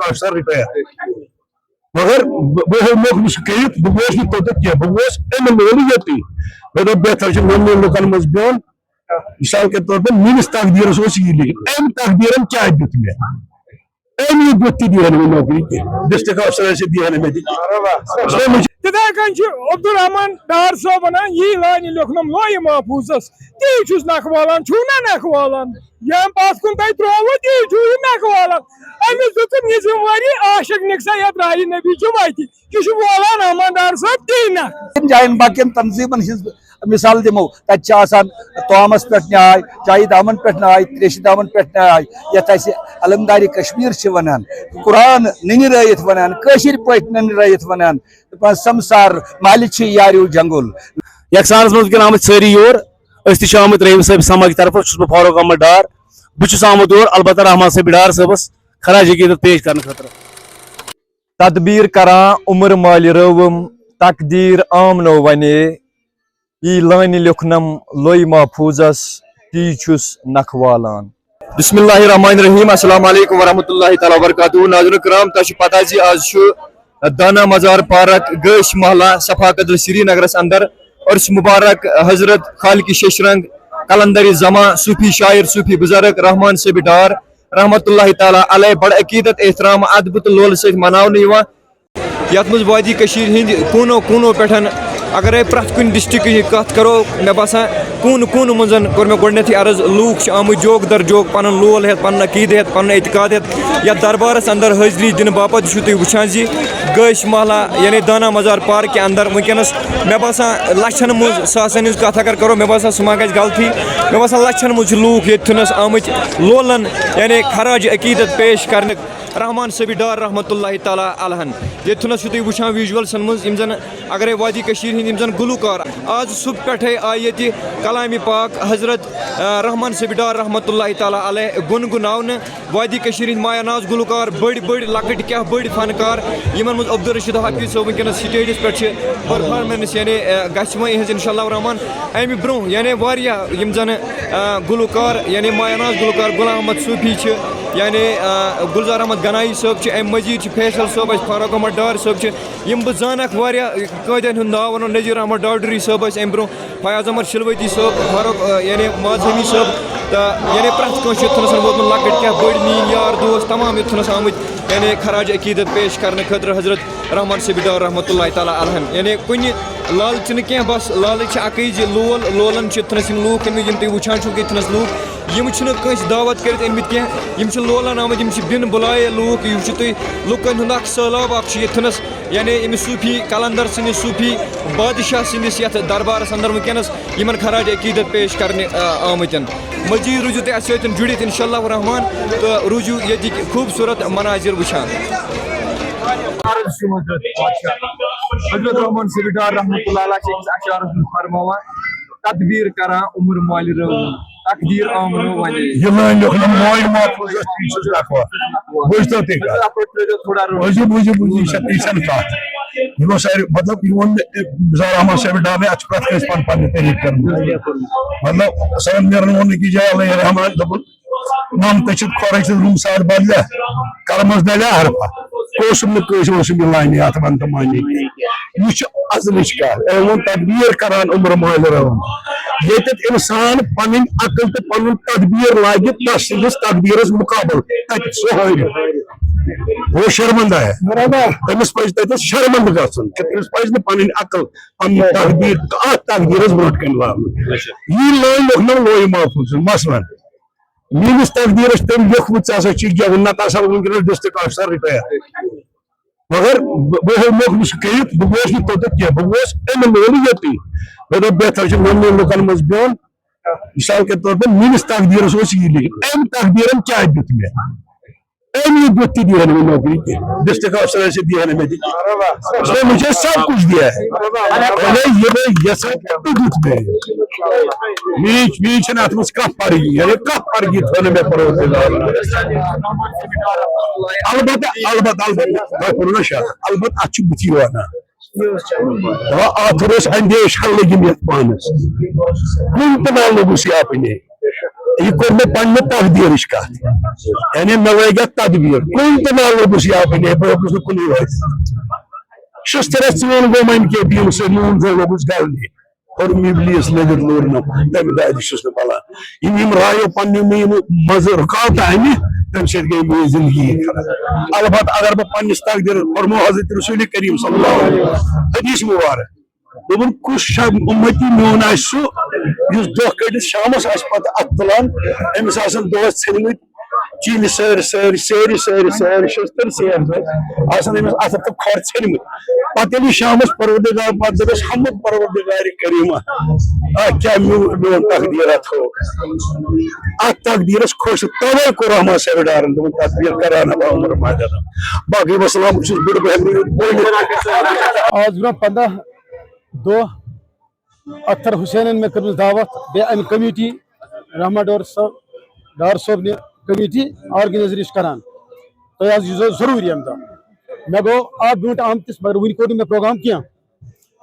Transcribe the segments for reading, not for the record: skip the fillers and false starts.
افسر ریٹائر مگر بہت موقع کہت بہت توتھ کی بہت امن مول یوتی مے دپ بہتر ون لکن مز بہن مثال کے طور پر میس تقدیرس یہ لکھت ام تقدیرن کیا دیت مے ام یہ دیت دہن مے نوکری کی ڈسٹرکٹ افسر دہن مے تتھے کن عبدالرحمان ڈار صاحب ونان یہ لانہ لکھنم لوہ محفوظس تی چھس نکھ والان چھو نا نکھ والان یم پاس کن تہ تروو تی چھو یہ نکھ والان امس دتم یہ ذمہ واری عاشق نکسا یت راہی نبی چھ وتہ یہ چھ والان رحمان ڈار صاحب تی نکھ جائن باقین تنظیمن ہز مثال دمو تتہ توامس پہ نیاے چاہے دامن پہ نیاے تریش دامن پہ نیاے یت علمداری کشمیر ونان قرآن ننہ رائت ونان کشر پہ ننہ رائت ونان سمسار مالک یاریو جنگل یکسانس مز آمت ساری یور تہ آمت رحیم صاحب سما کی طرف فاروق احمد ڈار بہت آمت یور البتہ رحمان صاحب ڈار صبس خراج عقیدت پیش کرنے خاطر تدبیر کران عمر مال روم تقدیر آمنو ونے یہ لانہ لکھنم لوہ محفوظس تی چھس نکھ والان بسم اللہ الرحمن الرحیم السلام علیکم ورحمۃ اللہ تعالیٰ وبرکاتہ ناظرین کرام تہ پتہ زی آج دانا مزار پارک گیش محلہ صفا قدر سری نگرس اندر عرس مبارک حضرت خالق ششرنگ کلندری زماں صوفی شاعر صوفی بزرگ رحمان صاحب ڈار رحمۃ اللہ تعالیٰ علیہ بڑ عقیدت احترام ادب تو لول ست مناونہ یت مز وادی کشیر ہند کونو کونو پہ اگر پریت کن ڈسٹرک کت کرو مے باسان کون منزن کور مے گۄڈنیتھٕے عرض لوٗکھ چھِ آمٕتۍ جوک در جوک پنن لول ہیتھ پنن عقیدٕ ہیتھ پنن اعتقاد ہیتھ یتھ دربارس اندر حٲضری دِنہٕ باپتھ چھُو تُہۍ وٕچھان زِ گٲش محلہ یعنی دانا مزار پارکہِ اندر وٕنکیٚنس مے باسان لچھن منٛز ساسن ہٕنٛز کتھ اگر کرو مے باسان سُہ ما گژھِ غلطی مے باسان لچھن منٛز چھِ لوٗکھ ییٚتھنس آمٕتۍ لولن یعنی خراج عقیدت پیش کرنہٕ رحمان صٲبِ ڈار رحمۃ اللہ تعالیٰ علیہن ییٚتھنس چھُو تُہۍ وٕچھان ویجولسن منٛز یِم زن اگرے وادی کٔشیٖرِ ہٕنٛدۍ یِم زن گلوکار آز صبح پٮ۪ٹھے آیہِ ییٚتہِ کلامِ پاک حضرت رحمان صٲبِ ڈار رحمۃ اللہ تعالیٰ علیہ گُنگُناونہٕ وادی کٔشیٖرِ ہٕنٛدۍ مایا ناز گلوکار بٔڑۍ بٔڑۍ لۄکٕٹۍ کیٛاہ بٔڑۍ فنکار یِمن منٛز عبدالرشید حافظ صٲب وٕنکیٚنس سٹیجس پٮ۪ٹھ چھِ پٔرفارمنس یعنی گژھِ وۄنۍ یِہنٛز انشاء اللہ الرحمان امہِ برونٛہہ یعنی واریاہ یِم زن گلوکار یعنی مایا ناز گلوکار غلام احمد صوفی چھِ یعنی گلزار احمد گنایی صٲب چھِ امہِ مزیٖد چھِ فیصل صٲب اَسہِ فاروق احمد ڈار صٲب چھِ یِم بہٕ زانکھ واریاہ قٲدٮ۪ن ہُنٛد ناو وَنو نذیٖر احمد ڈاڈری صٲب ٲسۍ امہِ برونٛہہ فیاض احمد شلوتی صٲب فاروق یعنی معاذ حمی صٲب تہٕ یعنی پرٛٮ۪تھ کٲنٛسہِ یوٚتھنس ووتمُت لۄکٕٹۍ کیٛاہ بٔڑۍ میٲنۍ یار دوس تمام یوٚتھنس آمٕتۍ یعنی خراج عقیدت پیش کرنہٕ خٲطرٕ حضرت رحمان صٲبِ ڈار رحمۃ اللہ تعالیٰ علیہن یعنی کُنہِ لالچہِ نہٕ کینٛہہ بس لالٕچ چھِ اکٕے زِ لولن چھِ یوٚتھنس یِم لوٗکھ أنمٕتۍ یِم تُہۍ وٕچھان چھِو ییٚتھنس لوٗکھ یِم چھِنہٕ کٲنٛسہِ دعوت کٔرِتھ أنمٕتۍ کینٛہہ یِم چھِ لولن آمٕتۍ یِم چھِ بِن بُلایے لوٗکھ یہِ وٕچھِو تُہۍ لُکن ہُنٛد اکھ سہلاب اکھ چھُ ییٚتھنس یعنی أمِس صوفی کلندر سٕنٛدِس صوفی بادشاہ سٕنٛدِس یتھ دربارس اندر وٕنکیٚنس یِمن خراج عقیدت پیش کرنہِ آمٕتۍ مزیٖد روٗزِو تُہۍ اَسہِ سۭتۍ جُڑِتھ انشاء اللہ الرحمان تہٕ روٗزِو ییٚتِکۍ خوٗبصوٗرت مناظر وٕچھان حضرت رحمان صاحب ڈار رحمۃ اللہ علیہ چھِ أکِس اشعارس منٛز فرماوان تدبیر کران عمر مال روم تقدیر آمنو ونے یہ لان لکھنم لوہ محفوظس تی چھس نکھ والان بوجھتو تہ بوجھو شتیسن کات یہ سارے مطلب یہ گلزار احمد صاحب ڈار نے اچھ پرت کس پن طریق کرنا مطلب سن نیرن ون کی جائے اللہ رحمان دبن نام تچت کھورک سے روم سار بدلیا کرمس دلیا حرفا کوسم نہ لانہ ات ون تو مانی یہ ازلچ کار ایون تدبیر کران عمر مال روم یتت انسان پن عقل تو پن تدبیر لاگت تس سندس تدبیرس مقابل تت سہ وہ شرمندہ ہے تمس پہ تتس شرمند گھن تمس پہ پن عقل پن تدبیر تقدیرس برو کن لاگن یہ لان لکھنم لوہ محفوظ مثلاً میس تقدیرس تم لیوکھمت ژٕ ہسا چھ گیوُن نتہٕ آسہا ونکیٚنس ڈسٹرکٹ افسر رِٹایَر مگر بہت موقع کہت بہت توتھ کی بہت امن مول یوتی مے دپ بہتر ون لکن مز بہن مثال کے طور پر میس تقدیرس یہ لکھت ام تقدیرن کیا دیت مے ام یہ دیت دہن مے نوکری کی ڈسٹرکٹ افسر دہن مے مجھے سب کچھ دیا ہے یہ دیت مے میچ ات مز کھ فرقی یعنی کھ فرقی تھو مے پروردگار البتہ ات بتھی وانان اتھ اندیش حل لگم یت پانس کن تہ نہ لوگس یہ اپنے یہ کور میں پنہ تقدیرش کت یعنی مے لگ تدبیر کن تو نہ لوگس یا بنے بہس نا کن شستر ثون گو من کے بیم سے نون سے لوگس گلنے اور ابلیس لگت لورنم تمہ دہ چھس نا بلان یم رایو پنہ مین مز رکاوٹ امہ تم سب گئی میری زندگی خراب البتہ اگر بہ پنس تقدیر فرمو حضرت رسول کریم صلی اللہ علیہ وسلم حدیث مبارک دن کس امتی میون سہ اس دہ کڑت شامس پتہ ات تلان امس دہس ژھنمت چیل سیر سیر سیر سیر سیر شستر سیر امس ات تو کھور ژھنمت پتہ یل شامس پروردگار پتہ دپس حمد پروردگار کریمہ کیا میون تقدیر تھو ات تقدیرس خوش توے کور رحمان صاحب ڈارن دن تقدیر کران عمر مادہ باقی وسلام بڑ بہن آج برو 15 دہ اختر حسین میں کر دعوت بے ام کمیٹی رحمہ ڈار صوب نے کمیٹی آرگنائزر کران تو آج یہ ضروری ام دہ مے گو آ برونٹ آمتس مگر ون کور میں پروگرام کی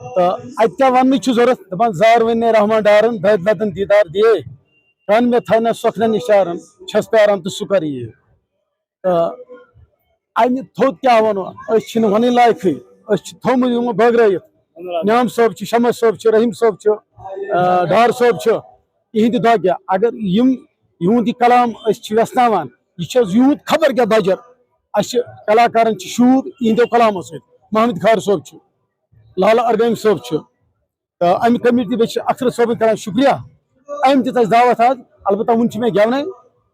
تو ات کیا ون ضرورت دپان زار ون رحمان ڈارن دد لتن دیدار دیے کن میں تھنا سخن اشارن چھس پیاران تو سہ کر یہ تو امہ تھوت کیا ونو اس ون لائق تھومت بٲگرٲیِتھ نعام صٲب شمع صٲب رحیم صٲب ڈار صٲب یہند دہ کیا اگر یہند یہ کلام یژھناوان یہ یوت خبر کیا بجر اس کلاکارن شور یہندو کلامو ست محمد خار صٲب لالہ ارگام صٲب تو امہ کمیٹی بیٚیہِ اختر صٲبن کران شکریہ ام دِژ اَسہِ دعوت آز البتہ ون مے گیونے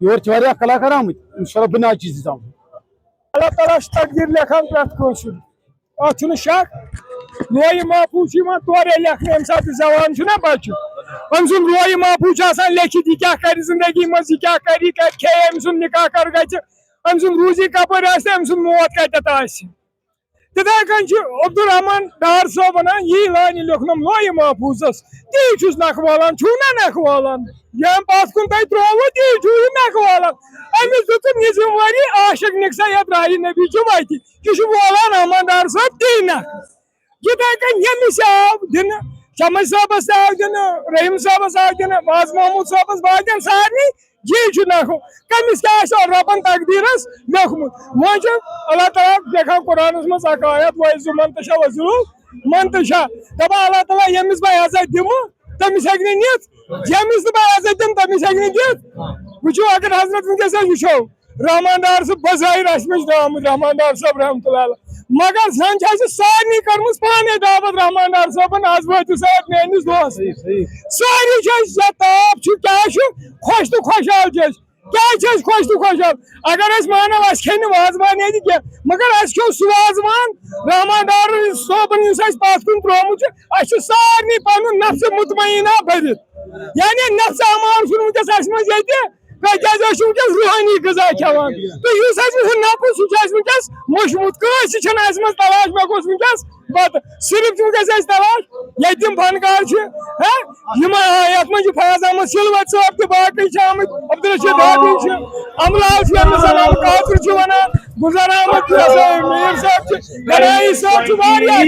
یور واریاہ کلاکار آمٕتۍ انشاءاللہ بہٕ ناچ چیز دِژ اللہ تعالیٰ تقدیر لیکھان پرٛٮ۪تھ کٲنٛسہِ اتھ چھُنہٕ شک لویہِ محفوظ چھُ یِوان تورے لیکھنہٕ ییٚمہِ ساتہٕ زٮ۪وان چھُنہ بچہِ أمۍ سُنٛد لویہِ محفوظ چھُ آسان لیکھِتھ یہِ کیٛاہ کَرِ زندگی منٛز یہِ کیٛاہ کَرِ یہِ کَتہِ کھیٚیہِ أمۍ سُنٛد نکاح کر گژھِ أمۍ سُنٛد روزی کپٲرۍ آسہِ تہٕ أمۍ سُنٛد موت کتٮ۪تھ آسہِ تِتھے کٔنۍ چھُ عبدالرحمان ڈار صٲب ونان یی لانہِ لیوکھنم لویہِ محفوظس تی چھُس نکھٕ والان چھُو نا نکھٕ والان ییٚمۍ پتھ کُن تۄہہِ ترٛووٕ تی چھُو یہِ نکھٕ والان أمِس دِژٕن یہِ ذمہٕ عاشق نِکسا یتھ راہہِ نبی چہِ وتہِ یہِ چھُ والان رحمان ڈار صٲب تی نکھٕ یِتھے کٔنۍ ییٚمِس آو دِنہٕ شمس صٲبس آو دِنہٕ رحیم صٲبس آو دِنہٕ باز محمود صٲبس باقین سارنٕے یی چھُ نکھٕ کٔمِس کیٛاہ آسہِ رۄبن تقدیرس لیوکھمُت وۄنۍ چھُ اللہ تعالیٰ لیکھان قرآنس منٛز اکھ آیت وعزُ من تشاء وذلُ من تشاء دپان اللہ تعالیٰ ییٚمِس بہٕ عزت دِمہٕ تٔمِس ہیٚکہِ نہٕ نِتھ ییٚمِس نہٕ بہٕ عزت دِمہٕ تٔمِس ہیٚکہِ نہٕ دِتھ وٕچھو اگر حضرت ونکیٚس أسۍ وٕچھو رحمان ڈار صٲب بظٲہر اسہِ منٛز درٛامٕتۍ رحمان ڈار صٲب رحمتہ اللہ علیہ مگر زن چھِ اسہِ سارنٕے کٔرمٕژ پانے دعوت رحمان ڈار صٲبن آز وٲتِو سا میٲنِس دۄہس سٲری چھِ أسۍ یا تاپھ چھُ کیٛاہ چھُ خۄش تہٕ خۄشحال چھِ أسۍ کیٛازِ چھِ أسۍ خۄش تہٕ خۄشحال اگر أسۍ مانو اسہِ کھیٚنہِ وازوان ییٚتہِ کینٛہہ مگر اسہِ کھیوٚو سُہ وازوان رحمان ڈار صٲبن یُس اسہِ پتھ کُن ترٛوومُت چھُ اسہِ چھُ سارنٕے پنُن نفسہٕ مطمئنہ بٔرِتھ یعنی نفسہٕ امان چھُنہٕ ونکیٚس اسہِ منٛز ییٚتہِ کیٛازِ أسۍ چھِ ونکیٚس روحٲنی غذا کھٮ۪وان تہٕ یُس اسہِ نفس سُہ چھُ اسہِ ونکیٚس مشموٗت کٲنٛسہِ چھنہٕ اسہِ منٛز تلاش مےٚ گوٚژھ ونکیٚس بتہٕ صرف چھُ ونکیٚس اسہِ تلاش ییٚتہِ یِم فنکار چھِ یِم یتھ منٛز چھُ فیاض احمد سلوت صٲب تہٕ باقٕے چھِ آمٕتۍ عبدالرشید ہادی چھِ املال چھِ ییٚمِس زنان قادر چھِ ونان گُلزار احمد میٖر صٲب چھِ گنایی صٲب چھِ واریاہ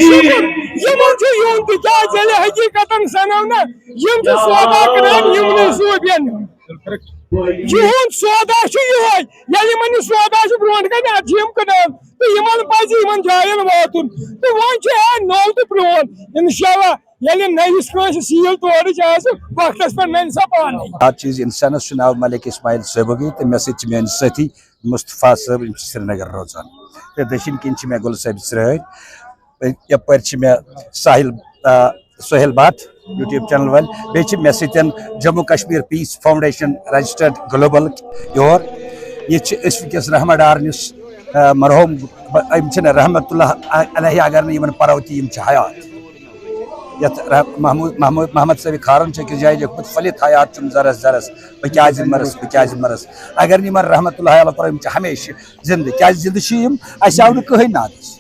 شُکر یِمن چھُ یُن تِکیٛازِ ییٚلہِ حقیٖقتن سنو نہ یِم چھِ سودا کران یِمنٕے صوٗبین یِہُنٛد سودا چھُ یِہوے ییٚلہِ یِمن یہِ سودا چھُ برونٛٹھ کنہِ ادٕ چھِ یِم کٕنان تہٕ یِمن پزِ یِمن جاین واتُن تہٕ وۄنۍ چھُ نوٚو تہٕ پرٛون انشاءاللہ ییٚلہِ نٔوِس کٲنٛسہِ سیٖل تورٕچ آسہِ وقتس پٮ۪ٹھ ننہِ سۄ پانے اکھ چیز انسانس چھُ ناو ملک اسماعیل صٲبگی تہٕ مےٚ سۭتۍ چھِ میٲنۍ سٲتھی مصطفیٰ صٲب یِم چھِ سرینگر روزان تہٕ دٔچھِنۍ کِنۍ چھِ مےٚ گُل صٲب ژرٲرۍ یپٲرۍ چھِ مےٚ ساحل سہیل بٹ یوٗٹیوب چینل وٲلۍ بیٚیہِ چھِ مےٚ سۭتۍ جموں کشمیٖر پیٖس فاوُنڈیشن رجسٹرڈ گلوبل یور ییٚتہِ چھِ أسۍ ونکیٚس رحمان ڈارن یُس مرحوم یِم چھِنہٕ رحمتہ اللہ علیہ اگر نہٕ یِمن پرو تہِ یِم چھِ حیات یتھ محمد صٲبِ خارن چھِ أکِس جایہِ لیوکھمُت پھلِت حیات چھُم زرس زرس بہٕ کیازِ مرس بہٕ کیازِ مرس اگر نہٕ یِمن رحمتہ اللہ علیہ پرو یِم چھِ ہمیشہِ زندٕ کیازِ زندٕ چھِ یِم اَسہِ آو نہٕ کٕہٕنۍ نادس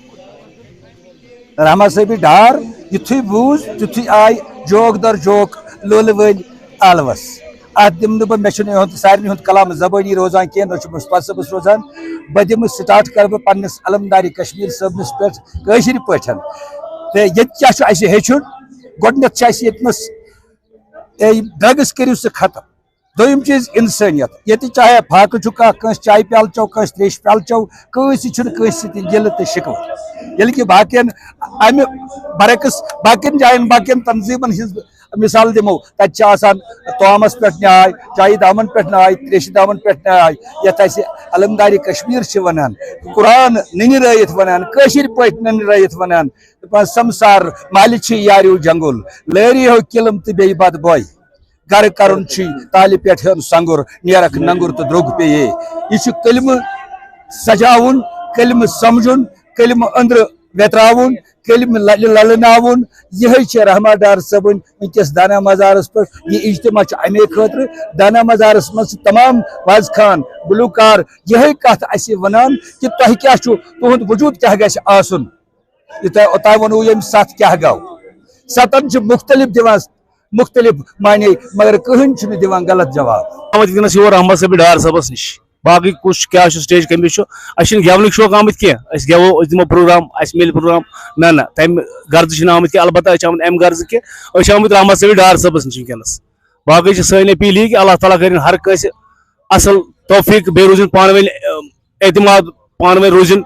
رحمان صٲبِ ڈار یُتھُے بوٗز تیُتھُے آیہِ جوک در جوک لولہٕ وٲلۍ عالوس اتھ دِمہٕ نہٕ بہٕ مےٚ چھُنہٕ یِہُنٛد سارنٕے ہُنٛد کلام زبٲنی روزان کینٛہہ نہ چھُ مصطفیٰ صٲبس روزان بہٕ دِمہٕ سٹاٹ کرٕ بہٕ پننِس علمدارِ کشمیٖر صٲبنِس پٮ۪ٹھ کٲشِر پٲٹھۍ تہٕ ییٚتہِ کیاہ چھُ اَسہِ ہیٚچھُن گۄڈٕنیتھ چھُ اَسہِ ییٚتہِ نس ڈرگٕس کٔرِو سا ختم دویم چیز انسانیت یہ چاہے فاقہ چکا کنس چائے پیال چو کنس تریش پیال چو کنس کنس گل تو شکوت یل کہ باقین امہ برعکس باقین جائن باقین تنظیمن ہز مثال دمو تتہ توامس پہ نیائے چائے دامن پہ نیائے تریش دامن پہ نیائے یت علمداری کشمیر ونان قرآن ننی رائت ونان کشیر پہ ننی رائت ونان سمسار مالچ یاریو جنگل لری ہو کلم تو بی بد بوئے گر کرن تالہ پہ سنگر نیرک ننگر تو دروگ پہ یہ کلم سجاون کلم سمجھن کلم اندر ویتراون کلم للناون یہ رحمہ ڈار صبن ونکس دانا مزارس پہ یہ اجتماع امے خاطر دانا مزارس مز تمام واز خان گلوکار یہ کت اس ونان کہ تہ کیا تہد وجود کیا گھس آسن یہ اوتان ونو یم ست کیا گو ستن مختلف دیوان مختلف معنی مگر کہین چھ دیوان غلط جواب آمد ونکس یور احمد صٲب ڈار صٲبس نش باقی کچھ کیا سٹیج کمی اچھا گیونک شوق آمت کی گو دمو پروگرام اس مل پروگرام نہ تم غرض آمت کی البتہ آمت ام غرض کہ آمت احمد صٲب ڈار صٲبس نش ونکس باقی سن اپیل یہ کہ اللہ تعالیٰ کرن ہر کس اصل توفیق بے روزن پان ون اعتماد پان ون روزن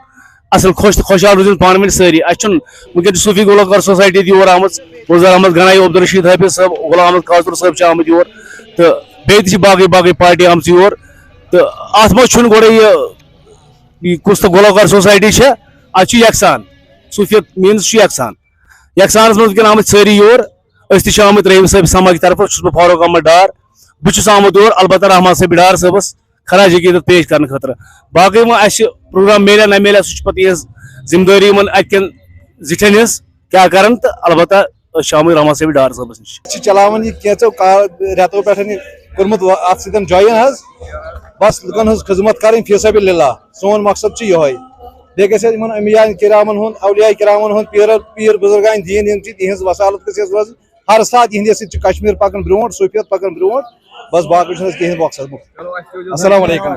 اصل خوشحال روزن پان ون ساری ونکس صوفی گلوکار سوسائٹی یور آمت گلزار احمد گنائی عبدالرشید حافظ صاحب غلام احمد قاصر صاحب آمت یور تو بیٚیہِ تہِ چھِ باقی پارٹی آمژ یور تو ات مز گوڑے یہ کس تو گلوکار سوسائٹی ات یکسان صوفیت مینز یکسانس مز ونکن آمت ساری یور اس آمت رحیم صاحب سما کی طرف بہ فاروق احمد ڈار بہت آمت یور البتہ رحمان صاحب ڈار صاحبس خراج عقیدت پیش کرنے خاطر باقی وہ اس پروگرام میلیا نہ میلیا سہ پتہ یہ ذمہ داری ات کن زٹھن ہز کیا کرن تو البتہ شامل رحمان صاحب ڈار صاحبس نش چلاوان یہ کینچو رتو پہ کورمت ات سۭتۍ جوین حظ بس لُکن ہٕنٛز خدمت کریں فی سبیل اللہ سون مقصد یہ بیٚیہِ گژھِ یِمن انبیاء کرامن ہُنٛد اولیاء کرامن ہُنٛد پیر بزرگان دین یم تہنٛز وسالت گژھِ روزٕنۍ ہر ساتہٕ یہندِ سۭتۍ کشمیر پکان برونٛٹھ صوفیت پکان برونٛٹھ بس باقی چھُنہٕ اَسہِ کِہیٖنۍ مقصد السلام علیکم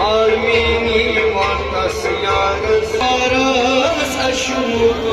Armini Montas Yagas Aras Ashur